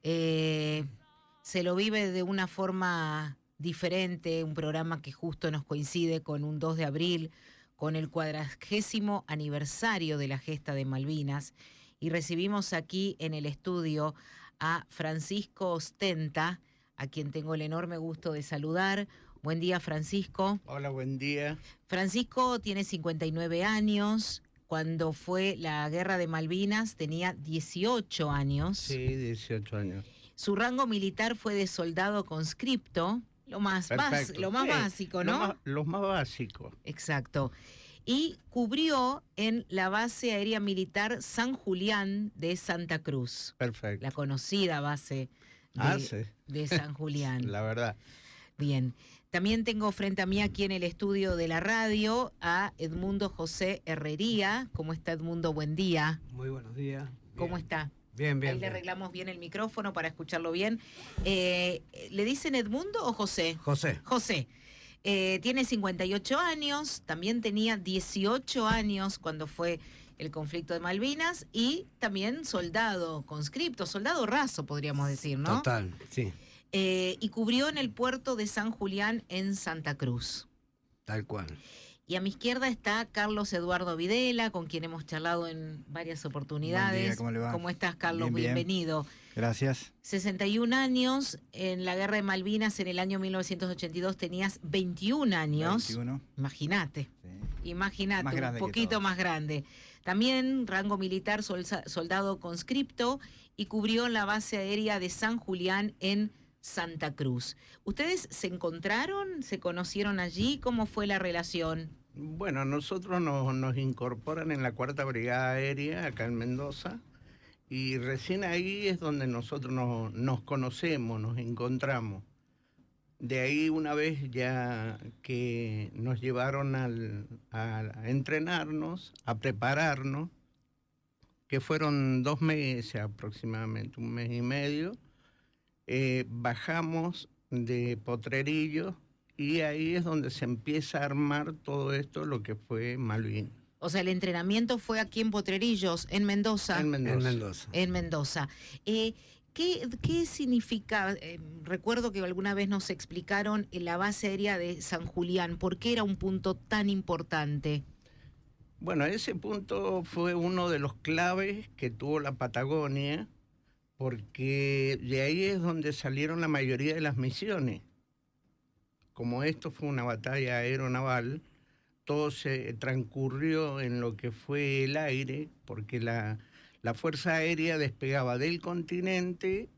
eh, se lo vive de una forma diferente, un programa que justo nos coincide con un 2 de abril, con el 40º aniversario de la gesta de Malvinas, y recibimos aquí en el estudio a Francisco Ostenta, a quien tengo el enorme gusto de saludar. Buen día, Francisco. Hola, buen día. Francisco tiene 59 años. Cuando fue la guerra de Malvinas tenía 18 años. Sí, 18 años. Su rango militar fue de soldado conscripto, lo más Perfecto. básico, ¿no? Lo más básico. Exacto. Y cubrió en la base aérea militar San Julián de Santa Cruz. Perfecto. La conocida base Sí. de San Julián. La verdad. Bien. También tengo frente a mí aquí en el estudio de la radio a Edmundo José Herrería. ¿Cómo está, Edmundo? Buen día. Muy buenos días. ¿Cómo está? Bien, bien. Ahí le arreglamos bien el micrófono para escucharlo bien. ¿Le dicen Edmundo o José? José. José. Tiene 58 años, también tenía 18 años cuando fue el conflicto de Malvinas y también soldado conscripto, soldado raso podríamos decir, ¿no? Total, sí. Y cubrió en el puerto de San Julián en Santa Cruz. Tal cual. Y a mi izquierda está Carlos Eduardo Videla, con quien hemos charlado en varias oportunidades. Buen día, ¿cómo le va? ¿Cómo estás, Carlos? Bien, bien. Bienvenido. Gracias. 61 años, en la guerra de Malvinas en el año 1982 tenías 21 años. 21. Imagínate, Sí. imagínate, un poquito más grande. También rango militar, soldado conscripto, y cubrió la base aérea de San Julián en Santa Cruz. ¿Ustedes se encontraron? ¿Se conocieron allí? ¿Cómo fue la relación? Bueno, nosotros nos incorporan en la 4ª Brigada Aérea, acá en Mendoza, y recién ahí es donde nosotros nos conocemos, nos encontramos. De ahí, una vez ya que nos llevaron a entrenarnos, a prepararnos, que fueron 2 meses aproximadamente, 1 mes y medio, bajamos de Potrerillos y ahí es donde se empieza a armar todo esto, lo que fue Malvinas. O sea, el entrenamiento fue aquí en Potrerillos, en Mendoza. En Mendoza. En Mendoza. En Mendoza. ¿Qué significa? Recuerdo que alguna vez nos explicaron la base aérea de San Julián. ¿Por qué era un punto tan importante? Bueno, ese punto fue uno de los claves que tuvo la Patagonia, porque de ahí es donde salieron la mayoría de las misiones. Como esto fue una batalla aeronaval, todo se transcurrió en lo que fue el aire, porque la Fuerza Aérea despegaba del continente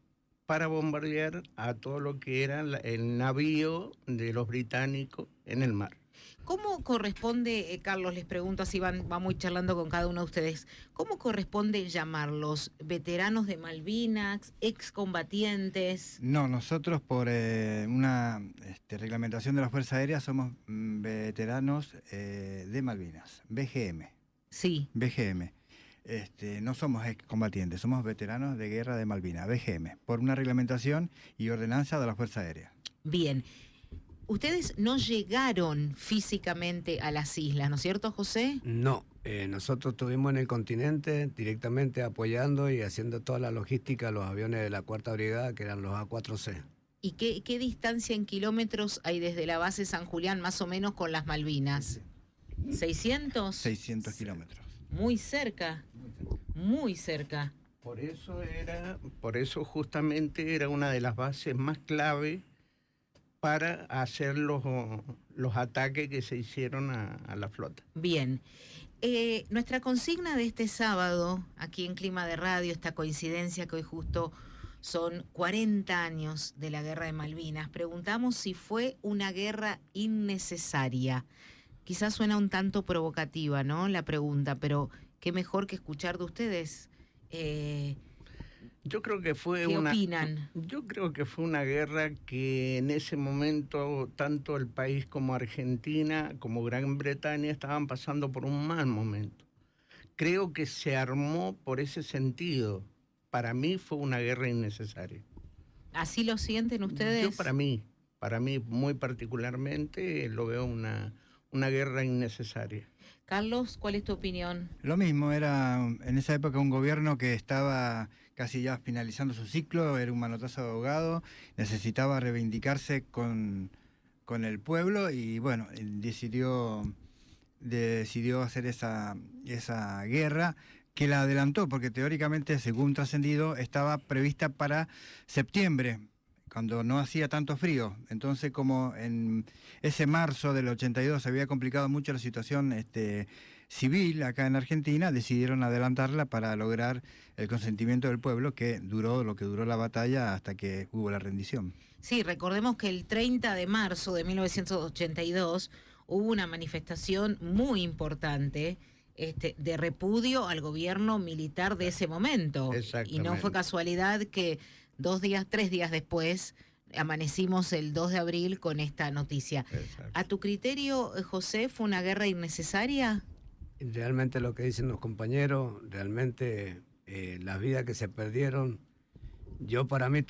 para bombardear a todo lo que era el navío de los británicos en el mar. ¿Cómo corresponde, Carlos, les pregunto, así vamos charlando con cada uno de ustedes, ¿cómo corresponde llamarlos? ¿Veteranos de Malvinas, excombatientes? No, nosotros por una reglamentación de la Fuerza Aérea somos veteranos de Malvinas, BGM. Sí. BGM. No somos excombatientes, somos veteranos de guerra de Malvinas, BGM, por una reglamentación y ordenanza de la Fuerza Aérea. Bien. Ustedes no llegaron físicamente a las islas, ¿no es cierto, José? No, nosotros estuvimos en el continente directamente apoyando y haciendo toda la logística a los aviones de la 4ª Brigada, que eran los A4C. ¿Y qué distancia en kilómetros hay desde la base San Julián, más o menos, con las Malvinas? ¿600? 600 kilómetros. Muy cerca, muy cerca. Por eso justamente era una de las bases más clave para hacer los ataques que se hicieron a la flota. Bien. Nuestra consigna de este sábado, aquí en Clima de Radio, esta coincidencia que hoy justo son 40 años de la Guerra de Malvinas, preguntamos si fue una guerra innecesaria. Quizás suena un tanto provocativa, ¿no?, la pregunta, pero qué mejor que escuchar de ustedes. Yo creo que fue ¿Qué opinan? Yo creo que fue una guerra que en ese momento tanto el país como Argentina, como Gran Bretaña estaban pasando por un mal momento. Creo que se armó por ese sentido. Para mí fue una guerra innecesaria. ¿Así lo sienten ustedes? Yo para mí muy particularmente lo veo una guerra innecesaria. Carlos, ¿cuál es tu opinión? Lo mismo, era en esa época un gobierno que estaba casi ya finalizando su ciclo, era un manotazo de ahogado, necesitaba reivindicarse con el pueblo y bueno, decidió hacer esa guerra que la adelantó, porque teóricamente, según trascendido, estaba prevista para septiembre, cuando no hacía tanto frío. Entonces, como en ese marzo del 82 se había complicado mucho la situación civil acá en Argentina, decidieron adelantarla para lograr el consentimiento del pueblo, que duró lo que duró la batalla hasta que hubo la rendición. Sí, recordemos que el 30 de marzo de 1982 hubo una manifestación muy importante de repudio al gobierno militar de ese momento. Y no fue casualidad que 3 días después amanecimos el 2 de abril con esta noticia. Exacto. ¿A tu criterio, José, fue una guerra innecesaria? Realmente lo que dicen los compañeros, realmente las vidas que se perdieron, yo para mí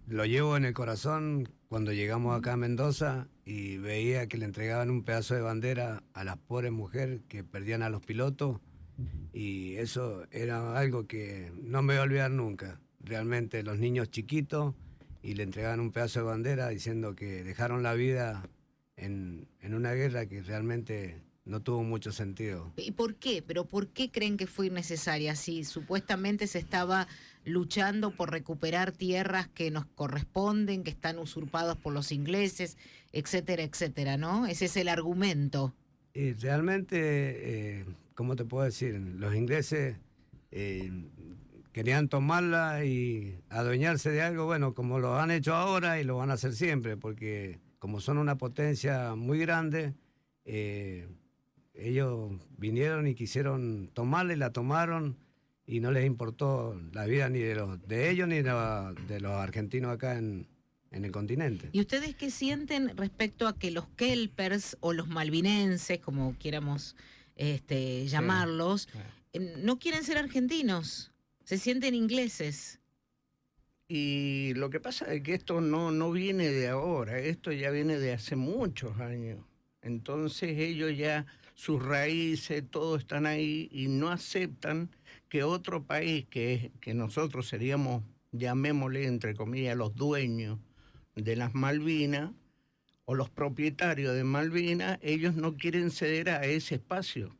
lo llevo en el corazón cuando llegamos acá a Mendoza y veía que le entregaban un pedazo de bandera a las pobres mujeres que perdían a los pilotos, y eso era algo que no me voy a olvidar nunca. Realmente los niños chiquitos, y le entregaban un pedazo de bandera diciendo que dejaron la vida en una guerra que realmente no tuvo mucho sentido. ¿Y por qué? ¿Pero por qué creen que fue innecesaria? Si supuestamente se estaba luchando por recuperar tierras que nos corresponden, que están usurpadas por los ingleses, etcétera, etcétera, ¿no? Ese es el argumento. Y realmente, ¿cómo te puedo decir? Los ingleses querían tomarla y adueñarse de algo, bueno, como lo han hecho ahora y lo van a hacer siempre, porque como son una potencia muy grande, ellos vinieron y quisieron tomarla y la tomaron, y no les importó la vida ni de ellos ni de los argentinos acá en el continente. ¿Y ustedes qué sienten respecto a que los kelpers o los malvinenses, como quieramos llamarlos, no quieren ser argentinos? Se sienten ingleses. Y lo que pasa es que esto no viene de ahora, esto ya viene de hace muchos años. Entonces ellos ya, sus raíces, todo están ahí y no aceptan que otro país, que nosotros seríamos, llamémosle entre comillas, los dueños de las Malvinas o los propietarios de Malvinas, ellos no quieren ceder a ese espacio.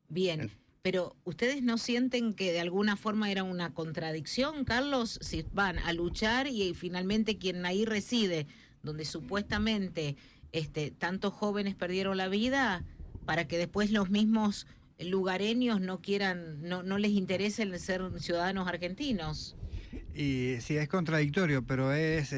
Bien. Pero ¿ustedes no sienten que de alguna forma era una contradicción, Carlos? Si van a luchar y finalmente quien ahí reside, donde supuestamente tantos jóvenes perdieron la vida, para que después los mismos lugareños no quieran, no les interese el ser ciudadanos argentinos. Y sí, es contradictorio, pero es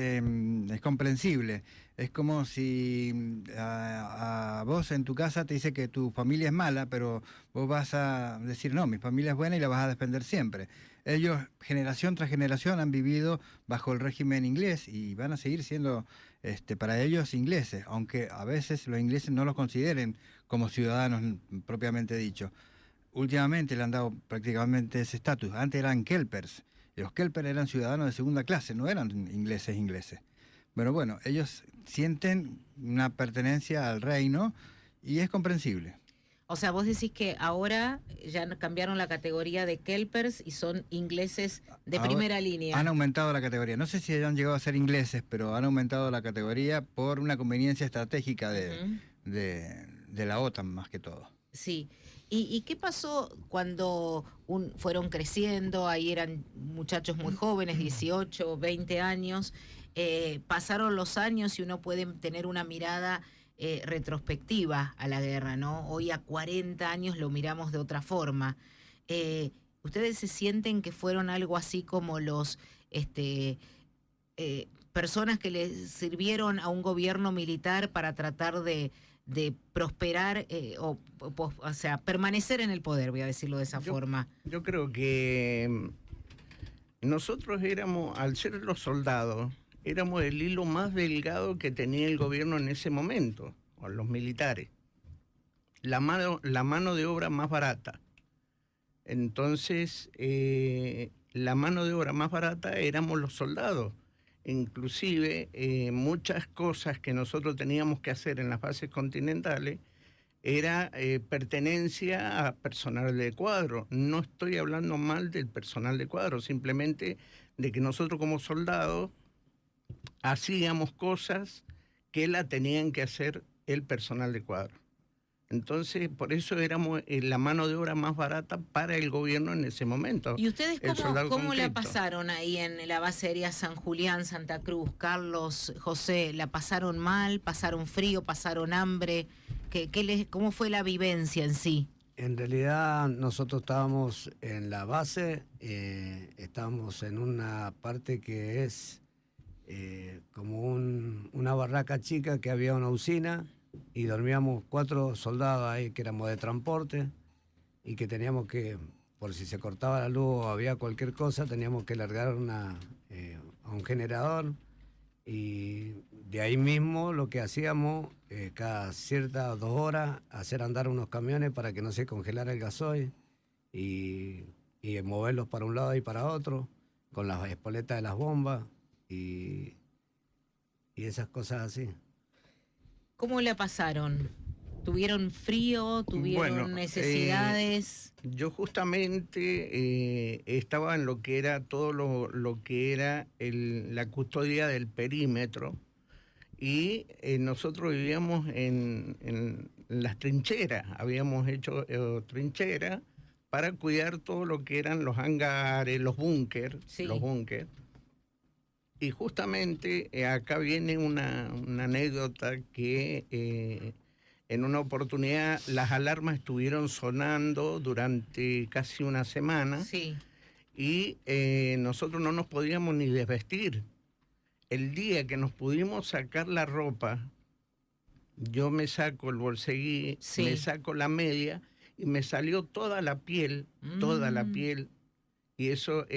comprensible. Es como si a vos en tu casa te dice que tu familia es mala, pero vos vas a decir, no, mi familia es buena y la vas a defender siempre. Ellos, generación tras generación, han vivido bajo el régimen inglés y van a seguir siendo, para ellos, ingleses, aunque a veces los ingleses no los consideren como ciudadanos propiamente dicho. Últimamente le han dado prácticamente ese estatus. Antes eran kelpers. Los kelpers eran ciudadanos de segunda clase, no eran ingleses. Pero bueno, ellos sienten una pertenencia al reino y es comprensible. O sea, vos decís que ahora ya cambiaron la categoría de kelpers y son ingleses de primera línea. Han aumentado la categoría. No sé si han llegado a ser ingleses, pero han aumentado la categoría por una conveniencia estratégica de la OTAN más que todo. Sí. ¿Y qué pasó cuando fueron creciendo? Ahí eran muchachos muy jóvenes, 18, 20 años. Pasaron los años y uno puede tener una mirada retrospectiva a la guerra, ¿no? Hoy a 40 años lo miramos de otra forma. ¿Ustedes se sienten que fueron algo así como los personas que le sirvieron a un gobierno militar para tratar de prosperar o sea, permanecer en el poder, voy a decirlo de esa forma? Yo creo que nosotros éramos, al ser los soldados, éramos el hilo más delgado que tenía el gobierno en ese momento, o los militares. La mano de obra más barata. Entonces, la mano de obra más barata éramos los soldados. Inclusive, muchas cosas que nosotros teníamos que hacer en las bases continentales, era pertenencia a personal de cuadro. No estoy hablando mal del personal de cuadro, simplemente de que nosotros como soldados hacíamos cosas que la tenían que hacer el personal de cuadro. Entonces, por eso éramos la mano de obra más barata para el gobierno en ese momento. ¿Y ustedes cómo la pasaron ahí en la base aérea San Julián, Santa Cruz? Carlos, José, ¿la pasaron mal? ¿Pasaron frío? ¿Pasaron hambre? ¿Cómo fue la vivencia en sí? En realidad nosotros estábamos en la base, estábamos en una parte que es como una barraca chica, que había una usina, y dormíamos 4 soldados ahí que éramos de transporte y que teníamos que, por si se cortaba la luz o había cualquier cosa, teníamos que largar a un generador, y de ahí mismo lo que hacíamos cada ciertas 2 horas, hacer andar unos camiones para que no se congelara el gasoil y moverlos para un lado y para otro con las espoletas de las bombas y esas cosas así. ¿Cómo la pasaron? ¿Tuvieron frío? ¿Tuvieron necesidades? Yo justamente estaba en lo que era todo lo que era la custodia del perímetro, y nosotros vivíamos en las trincheras. Habíamos hecho trincheras para cuidar todo lo que eran los hangares, los búnker, sí. Los búnker. Y justamente acá viene una anécdota que en una oportunidad las alarmas estuvieron sonando durante casi una semana, sí. Y nosotros no nos podíamos ni desvestir. El día que nos pudimos sacar la ropa, yo me saco el bolseguí, sí. Me saco la media y me salió toda la piel, toda la piel. Y eso,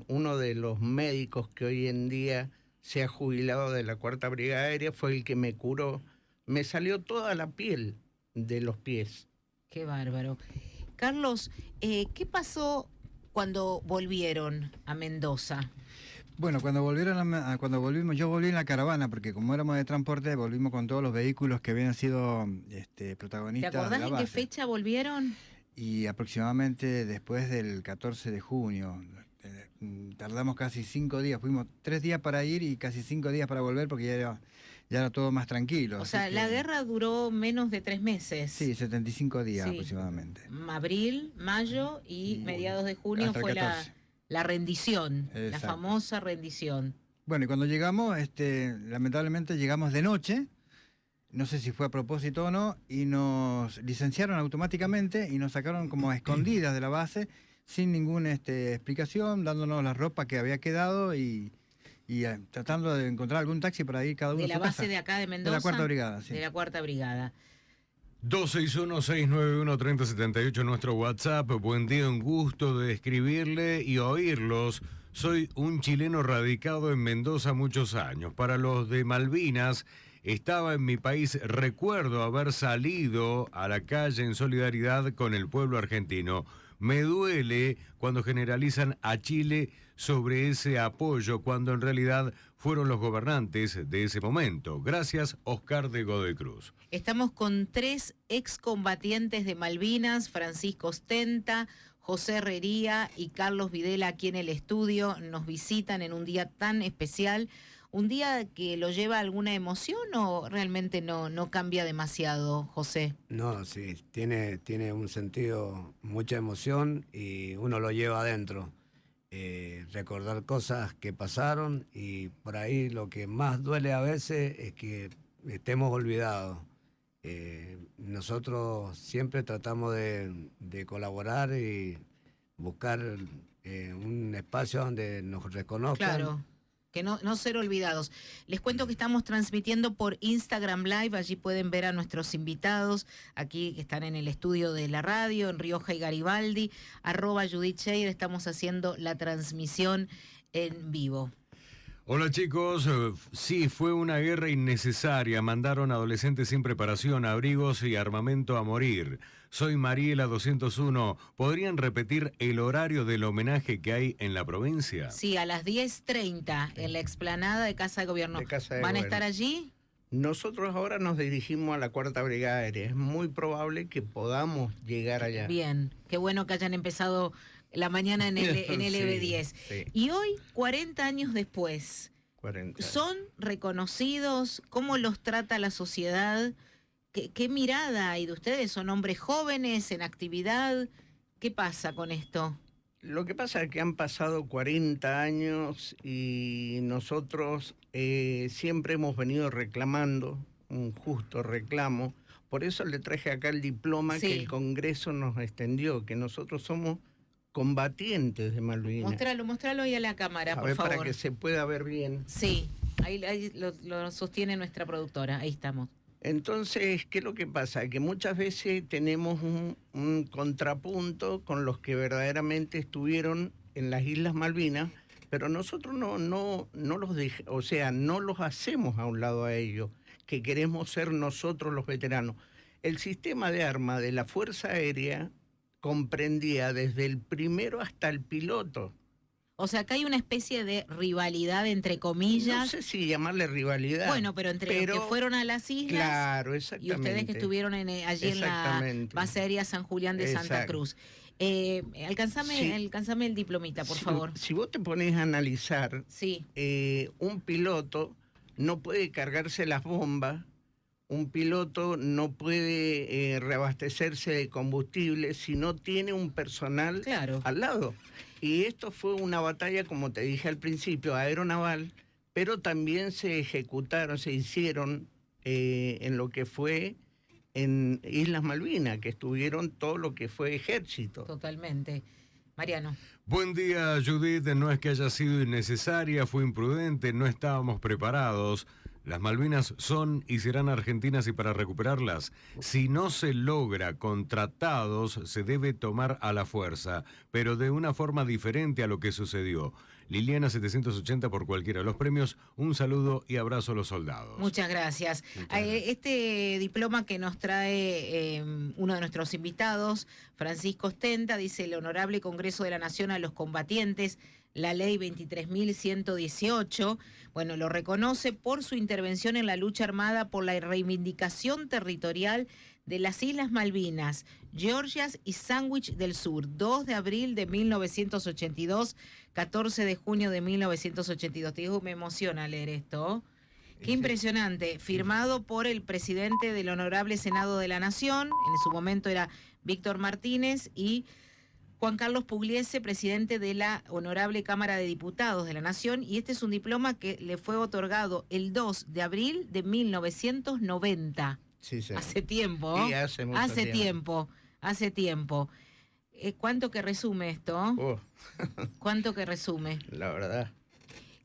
uno de los médicos que hoy en día se ha jubilado de la 4ª Brigada Aérea fue el que me curó. Me salió toda la piel de los pies. Qué bárbaro. Carlos, ¿qué pasó cuando volvieron a Mendoza? Bueno, cuando volvimos, yo volví en la caravana, porque como éramos de transporte, volvimos con todos los vehículos que habían sido protagonistas. ¿Te acordás en qué fecha volvieron? Y aproximadamente después del 14 de junio. Tardamos casi 5 días, fuimos 3 días para ir y casi 5 días para volver, porque ya era todo más tranquilo. O sea, la guerra duró menos de 3 meses. Sí, 75 días aproximadamente. Abril, mayo y mediados de junio fue la rendición, exacto. La famosa rendición. Bueno, y cuando llegamos, lamentablemente llegamos de noche, no sé si fue a propósito o no, y nos licenciaron automáticamente y nos sacaron como a escondidas de la base, sin ninguna explicación, dándonos la ropa que había quedado y tratando de encontrar algún taxi para ir cada uno a su casa. ¿De la base de acá de Mendoza? De la 4ª Brigada, sí. De la 4ª Brigada. 261-691-3078, nuestro WhatsApp. Buen día, un gusto de escribirle y oírlos. Soy un chileno radicado en Mendoza muchos años. Para los de Malvinas, estaba en mi país. Recuerdo haber salido a la calle en solidaridad con el pueblo argentino. Me duele cuando generalizan a Chile sobre ese apoyo, cuando en realidad fueron los gobernantes de ese momento. Gracias, Oscar de Godoy Cruz. Estamos con 3 excombatientes de Malvinas, Francisco Ostenta, José Herrería y Carlos Videla, aquí en el estudio. Nos visitan en un día tan especial. ¿Un día que lo lleva alguna emoción o realmente no cambia demasiado, José? No, sí, tiene un sentido, mucha emoción, y uno lo lleva adentro. Recordar cosas que pasaron, y por ahí lo que más duele a veces es que estemos olvidados. Nosotros siempre tratamos de colaborar y buscar un espacio donde nos reconozcan. Claro. Que no ser olvidados. Les cuento que estamos transmitiendo por Instagram Live, allí pueden ver a nuestros invitados, aquí que están en el estudio de la radio, en Rioja y Garibaldi, @Judith Scheir, estamos haciendo la transmisión en vivo. Hola chicos, sí, fue una guerra innecesaria, mandaron adolescentes sin preparación, abrigos y armamento a morir. Soy Mariela 201, ¿podrían repetir el horario del homenaje que hay en la provincia? Sí, a las 10:30 en la explanada de Casa de Gobierno. ¿Van a estar allí? Nosotros ahora nos dirigimos a la 4ª Brigada Aérea. Es muy probable que podamos llegar allá. Bien, qué bueno que hayan empezado la mañana en el Sí, EB10. sí. Y hoy, 40 años después, 40. ¿son reconocidos? ¿Cómo los trata la sociedad? ¿Qué mirada hay de ustedes? ¿Son hombres jóvenes en actividad? ¿Qué pasa con esto? Lo que pasa es que han pasado 40 años y nosotros siempre hemos venido reclamando un justo reclamo. Por eso le traje acá el diploma Sí. que el Congreso nos extendió, que nosotros somos combatientes de Malvinas. Mostralo ahí a la cámara, A por ver, favor. para que se pueda ver bien. Sí, ahí lo sostiene nuestra productora, ahí estamos. Entonces, ¿qué es lo que pasa? Que muchas veces tenemos un contrapunto con los que verdaderamente estuvieron en las Islas Malvinas, pero nosotros no los hacemos a un lado a ellos, que queremos ser nosotros los veteranos. El sistema de armas de la Fuerza Aérea comprendía desde el primero hasta el piloto. O sea, acá hay una especie de rivalidad, entre No comillas. sé si llamarle rivalidad. Bueno, pero entre los que fueron a las islas Claro, y exactamente. ustedes que estuvieron allí en la Exactamente. base aérea San Julián de Santa Exacto. Cruz. Sí. Alcanzame el diplomita, por favor. Si vos te pones a analizar, Sí, un piloto no puede cargarse las bombas, un piloto no puede reabastecerse de combustible si no tiene un personal claro. al lado. Y esto fue una batalla, como te dije al principio, aeronaval, pero también se hicieron en lo que fue en Islas Malvinas, que estuvieron todo lo que fue ejército. Totalmente. Mariano. Buen día, Judith. No es que haya sido innecesaria, fue imprudente, no estábamos preparados. Las Malvinas son y serán argentinas y para recuperarlas, si no se logra con tratados, se debe tomar a la fuerza, pero de una forma diferente a lo que sucedió. Liliana 780 por cualquiera de los premios. Un saludo y abrazo a los soldados. Muchas gracias. Este diploma que nos trae uno de nuestros invitados, Francisco Ostenta, dice: el Honorable Congreso de la Nación a los combatientes, la ley 23.118, bueno, lo reconoce por su intervención en la lucha armada por la reivindicación territorial de las Islas Malvinas, Georgias y Sandwich del Sur, 2 de abril de 1982, 14 de junio de 1982. Te digo, me emociona leer esto. Qué impresionante. Firmado por el presidente del Honorable Senado de la Nación, en su momento era Víctor Martínez, y Juan Carlos Pugliese, presidente de la Honorable Cámara de Diputados de la Nación, y este es un diploma que le fue otorgado el 2 de abril de 1990. Sí, sí. Hace tiempo. Sí, hace mucho tiempo. Hace tiempo. ¿Cuánto que resume esto? Oh, ¿Cuánto que resume? la verdad.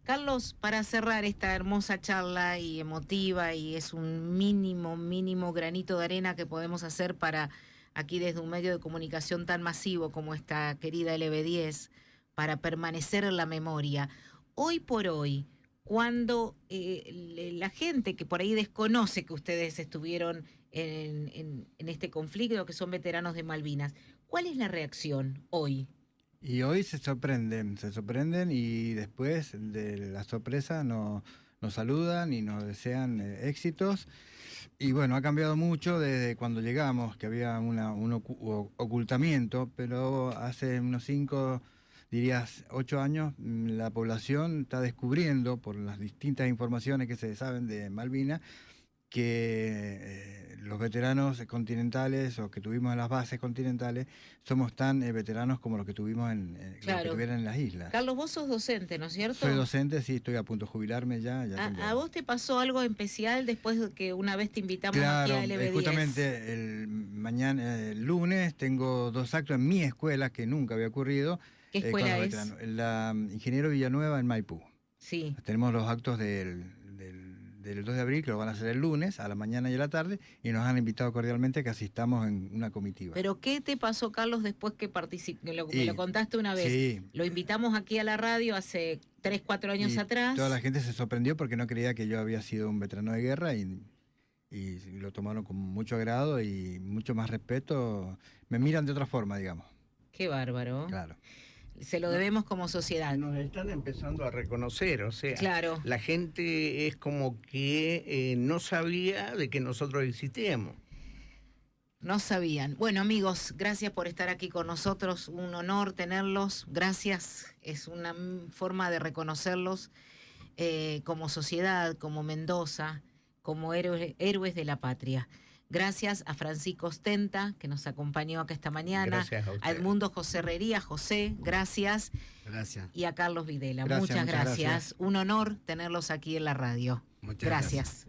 Carlos, para cerrar esta hermosa charla y emotiva, y es un mínimo granito de arena que podemos hacer para aquí desde un medio de comunicación tan masivo como esta querida LB10, para permanecer en la memoria. Hoy por hoy, cuando la gente que por ahí desconoce que ustedes estuvieron en este conflicto, que son veteranos de Malvinas, ¿cuál es la reacción hoy? Y hoy se sorprenden y después de la sorpresa nos saludan y nos desean éxitos. Y bueno, ha cambiado mucho desde cuando llegamos, que había un ocultamiento, pero hace unos 8 años, la población está descubriendo, por las distintas informaciones que se saben de Malvinas, que los veteranos continentales o que tuvimos en las bases continentales somos tan veteranos como los que tuvimos los que tuvieron en las islas. Carlos, vos sos docente, ¿no es cierto? Soy docente, sí, estoy a punto de jubilarme ya. ¿A vos te pasó algo especial después de que una vez te invitamos aquí a LB10? Justamente el lunes tengo 2 actos en mi escuela que nunca había ocurrido. ¿Qué escuela es? La Ingeniero Villanueva en Maipú. Sí. Tenemos los actos del 2 de abril, que lo van a hacer el lunes, a la mañana y a la tarde, y nos han invitado cordialmente a que asistamos en una comitiva. ¿Pero qué te pasó, Carlos, después que me lo contaste una vez? Sí. Lo invitamos aquí a la radio hace 3, 4 años atrás. Toda la gente se sorprendió porque no creía que yo había sido un veterano de guerra y lo tomaron con mucho agrado y mucho más respeto. Me miran de otra forma, digamos. Qué bárbaro. Claro. Se lo debemos como sociedad. Nos están empezando a reconocer, o sea, Claro. la gente es como que no sabía de que nosotros existíamos. No sabían. Bueno, amigos, gracias por estar aquí con nosotros. Un honor tenerlos. Gracias. Es una forma de reconocerlos como sociedad, como Mendoza, como héroes de la patria. Gracias a Francisco Ostenta, que nos acompañó acá esta mañana. Gracias a a ustedes. Edmundo José Herrería. José, gracias. Gracias. Y a Carlos Videla. Gracias, muchas muchas gracias. gracias. Un honor tenerlos aquí en la radio. Muchas Gracias.